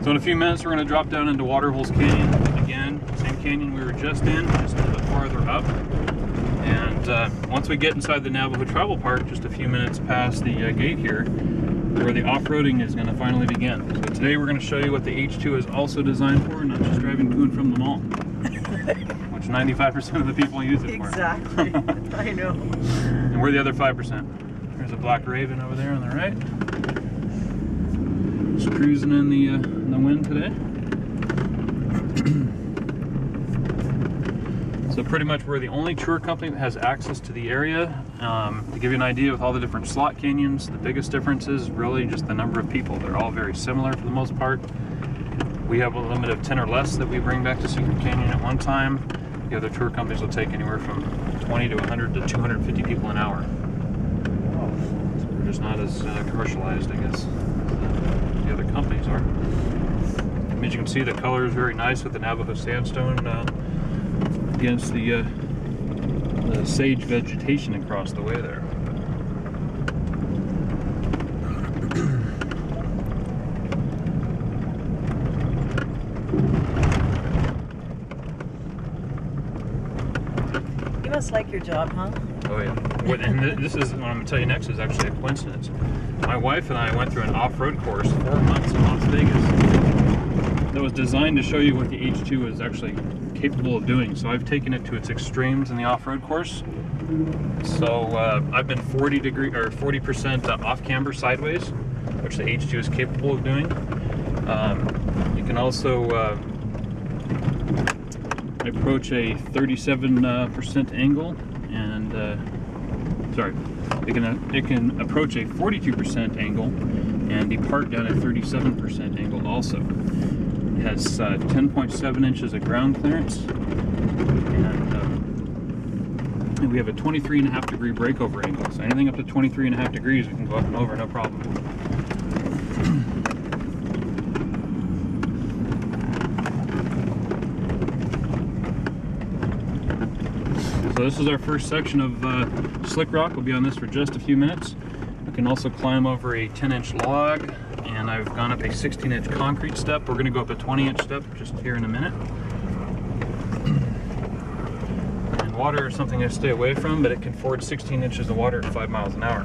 So in a few minutes, we're going to drop down into Waterholes Canyon again. Same canyon we were just in, just a little bit farther up. And once we get inside the Navajo Tribal Park, just a few minutes past the gate here, where the off-roading is going to finally begin. So today we're going to show you what the H2 is also designed for, not just driving to and from the mall, which 95% of the people use it for. Exactly. I know. And we're the other 5%. There's a Black Raven over there on the right. Just cruising in the wind today. So pretty much we're the only tour company that has access to the area. To give you an idea, with all the different slot canyons, the biggest difference is really just the number of people. They're all very similar for the most part. We have a limit of 10 or less that we bring back to Secret Canyon at one time. The other tour companies will take anywhere from 20 to 100 to 250 people an hour. So we're just not as commercialized, I guess, as the other companies are. As you can see, the color is very nice with the Navajo sandstone against the sage vegetation across the way there. You must like your job, huh? Oh yeah. And this is what I'm going to tell you next is actually a coincidence. My wife and I went through an off-road course 4 months in Las Vegas that was designed to show you what the H2 is actually capable of doing. So I've taken it to its extremes in the off-road course. So I've been 40% off camber sideways, which the H2 is capable of doing. You can also approach a 37% angle, and it can approach a 42% angle and depart down a 37% angle also. It has 10.7 inches of ground clearance, and we have a 23.5 degree breakover angle. So anything up to 23.5 degrees, we can go up and over, no problem. So this is our first section of Slick Rock. We'll be on this for just a few minutes. We can also climb over a 10-inch log, and I've gone up a 16-inch concrete step. We're going to go up a 20-inch step just here in a minute. And water is something I stay away from, but it can ford 16 inches of water at 5 miles an hour.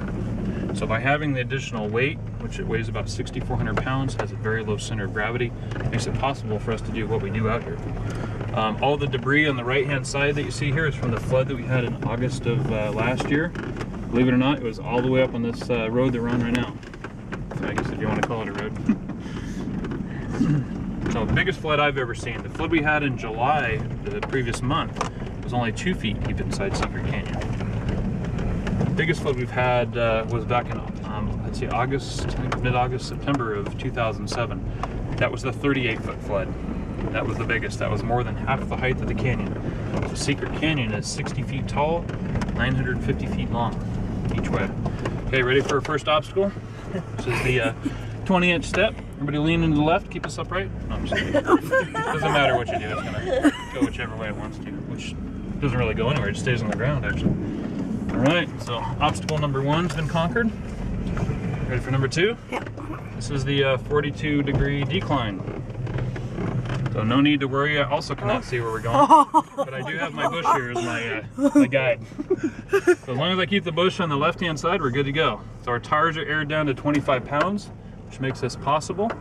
So by having the additional weight, which it weighs about 6,400 pounds, has a very low center of gravity, makes it possible for us to do what we do out here. All the debris on the right-hand side that you see here is from the flood that we had in August of last year. Believe it or not, it was all the way up on this road that we're on right now. So I guess if you want to call it a road. So the biggest flood I've ever seen. The flood we had in July, the previous month, was only 2 feet deep inside Secret Canyon. The biggest flood we've had was back in, I'd say August, mid-August, September of 2007. That was the 38-foot flood. That was the biggest. That was more than half the height of the canyon. So Secret Canyon is 60 feet tall, 950 feet long each way. Okay, ready for our first obstacle? This is the 20-inch step. Everybody lean into the left, keep us upright. No, I'm just kidding. Doesn't matter what you do, it's gonna go whichever way it wants to, which doesn't really go anywhere, it just stays on the ground actually. All right, so obstacle number 1's been conquered. Ready for number 2? Yeah. This is the 42-degree decline. So no need to worry, I also cannot see where we're going, but I do have my bush here as my guide. So as long as I keep the bush on the left-hand side, we're good to go. So our tires are aired down to 25 pounds, which makes this possible.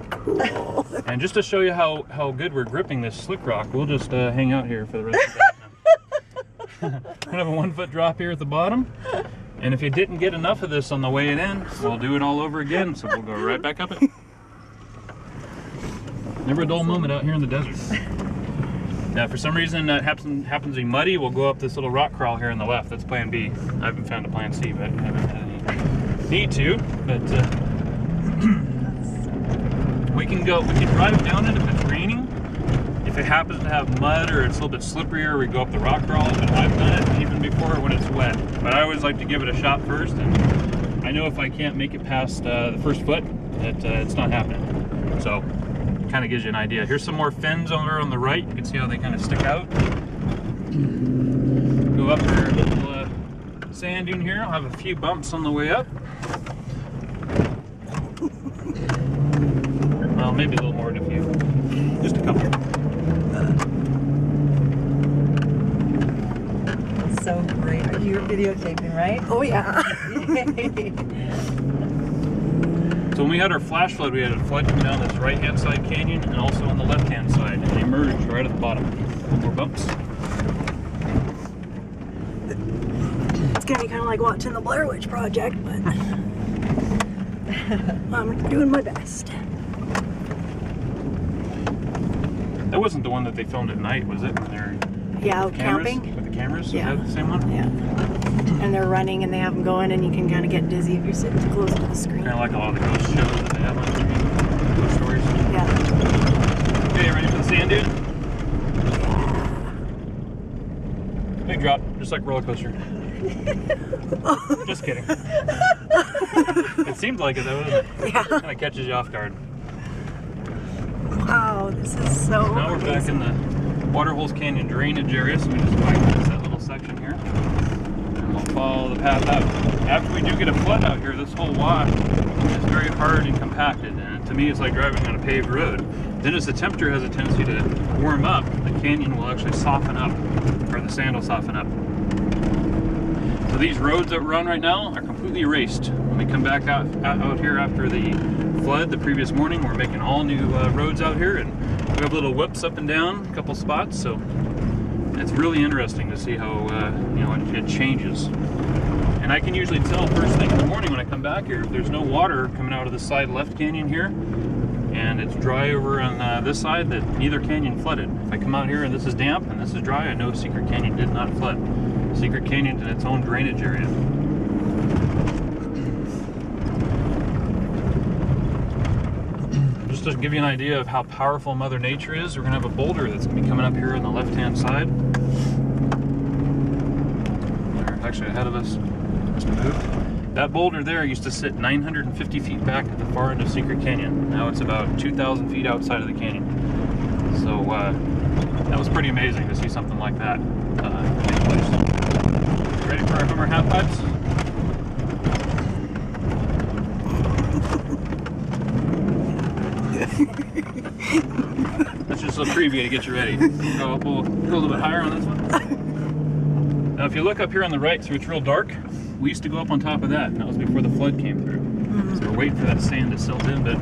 Cool. And just to show you how good we're gripping this Slick Rock, we'll just hang out here for the rest of the day. We have a 1-foot drop here at the bottom. And if you didn't get enough of this on the way in, we'll do it all over again. So we'll go right back up it. Never a dull moment out here in the desert. Now, for some reason that happens to be muddy, we'll go up this little rock crawl here on the left. That's plan B. I haven't found a plan C, but I haven't had any need to. But we can drive down it if it's raining. If it happens to have mud or it's a little bit slipperier, we go up the rock crawl. But I've done it even before when it's wet. But I always like to give it a shot first. And I know if I can't make it past the first foot, that it's not happening. So kind of gives you an idea. Here's some more fins over on the right. You can see how they kind of stick out. Go up our little sand dune here. I'll have a few bumps on the way up. I'll maybe a little more in a few. Just a couple. So great. You're videotaping, right? Oh yeah. So when we had our flash flood, we had a flood coming down this right-hand side canyon and also on the left-hand side, and they merged right at the bottom. More bumps. It's gonna be kind of like watching the Blair Witch Project, but I'm doing my best. That wasn't the one that they filmed at night, was it? When they're Yeah, with the cameras? camping. With the cameras? Yeah. Is that the same one? Yeah. And they're running and they have them going, and you can kind of get dizzy if you're sitting too close to the screen. Kind of like a lot of the ghost shows that they have on TV. Ghost stories. Yeah. Okay, ready for the sand dune? Big drop, just like roller coaster. Just kidding. It seemed like it though, doesn't it? Yeah. Kind of catches you off guard. Wow, this is so Now we're back in the Waterholes Canyon drainage area, so we just bypass that little section here. And we'll follow the path out. After we do get a flood out here, this whole wash is very hard and compacted, and to me it's like driving on a paved road. Then as the temperature has a tendency to warm up, the canyon will actually soften up, or the sand will soften up. So these roads that we're on right now are completely erased. When we come back out here after the flood the previous morning, we're making all new roads out here, and we have little whips up and down a couple spots, so it's really interesting to see how you know, it changes. And I can usually tell first thing in the morning when I come back here if there's no water coming out of the side left canyon here, and it's dry over on this side, that neither canyon flooded. If I come out here and this is damp and this is dry, I know Secret Canyon did not flood. Secret Canyon's in its own drainage area. Just to give you an idea of how powerful Mother Nature is, we're going to have a boulder that's going to be coming up here on the left-hand side. They're actually ahead of us. Just moved. That boulder there used to sit 950 feet back at the far end of Secret Canyon. Now it's about 2,000 feet outside of the canyon. So that was pretty amazing to see something like that take place. Ready for our Hummer half pipes? That's just a preview to get you ready. Go up, we'll go a little bit higher on this one. Now if you look up here on the right, so it's real dark, we used to go up on top of that, and that was before the flood came through. So we're waiting for that sand to silt in, but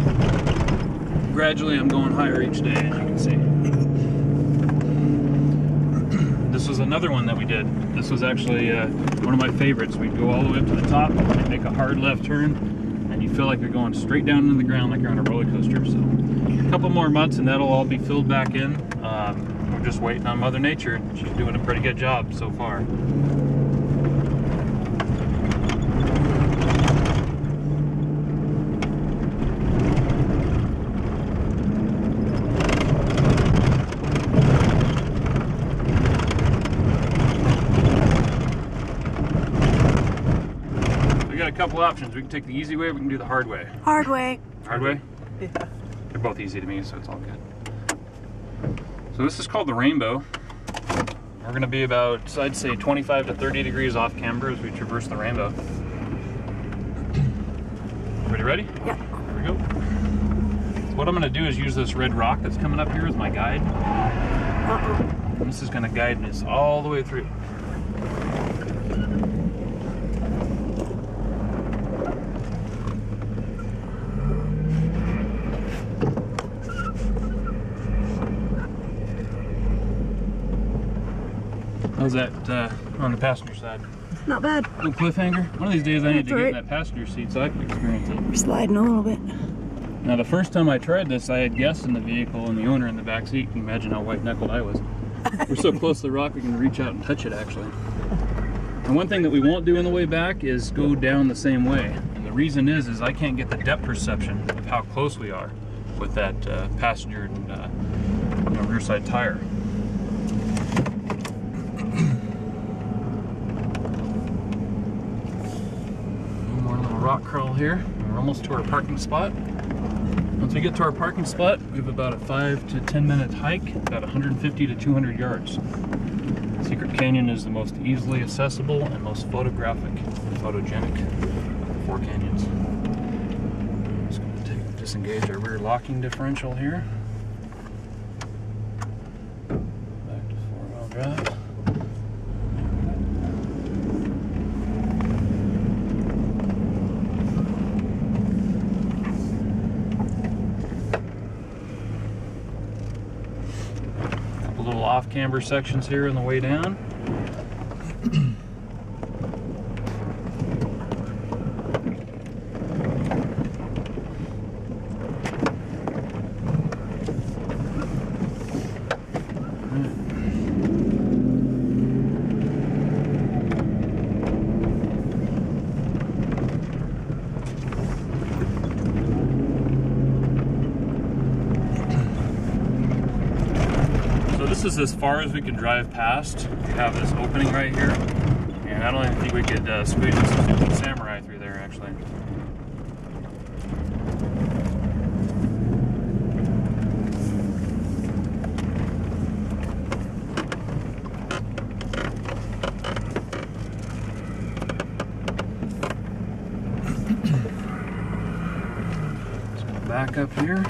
gradually I'm going higher each day, as you can see. This was another one that we did. This was actually one of my favorites. We'd go all the way up to the top, and make a hard left turn, and you feel like you're going straight down into the ground like you're on a roller coaster. So a couple more months and that'll all be filled back in. We're just waiting on Mother Nature, and she's doing a pretty good job so far. A couple options. We can take the easy way, or we can do the hard way. hard way. Hard way? Yeah. They're both easy to me, so it's all good. So this is called the Rainbow. We're going to be about, I'd say, 25 to 30 degrees off camber as we traverse the Rainbow. Ready? Yeah. Here we go. So what I'm going to do is use this red rock that's coming up here as my guide. Uh-oh. And this is going to guide us all the way through. How's that on the passenger side? Not bad. Little cliffhanger. One of these days I need to That's get in right. that passenger seat so I can experience it. We're sliding a little bit. Now the first time I tried this, I had guests in the vehicle and the owner in the back seat. Can you imagine how white-knuckled I was? We're so close to the rock we can reach out and touch it actually. And one thing that we won't do on the way back is go down the same way. And the reason is I can't get the depth perception of how close we are with that passenger and rear side tire. One more little rock crawl here. We're almost to our parking spot. Once we get to our parking spot, we have about a 5 to 10 minute hike, about 150 to 200 yards. Secret Canyon is the most easily accessible and most photographic and photogenic of the 4 canyons. I'm just going to take this disengage our rear locking differential here. Back to four-wheel drive. Couple little off-camber sections here on the way down. This is as far as we can drive past. We have this opening right here, and I don't even think we could squeeze a Suzuki Samurai through there actually. So back up here.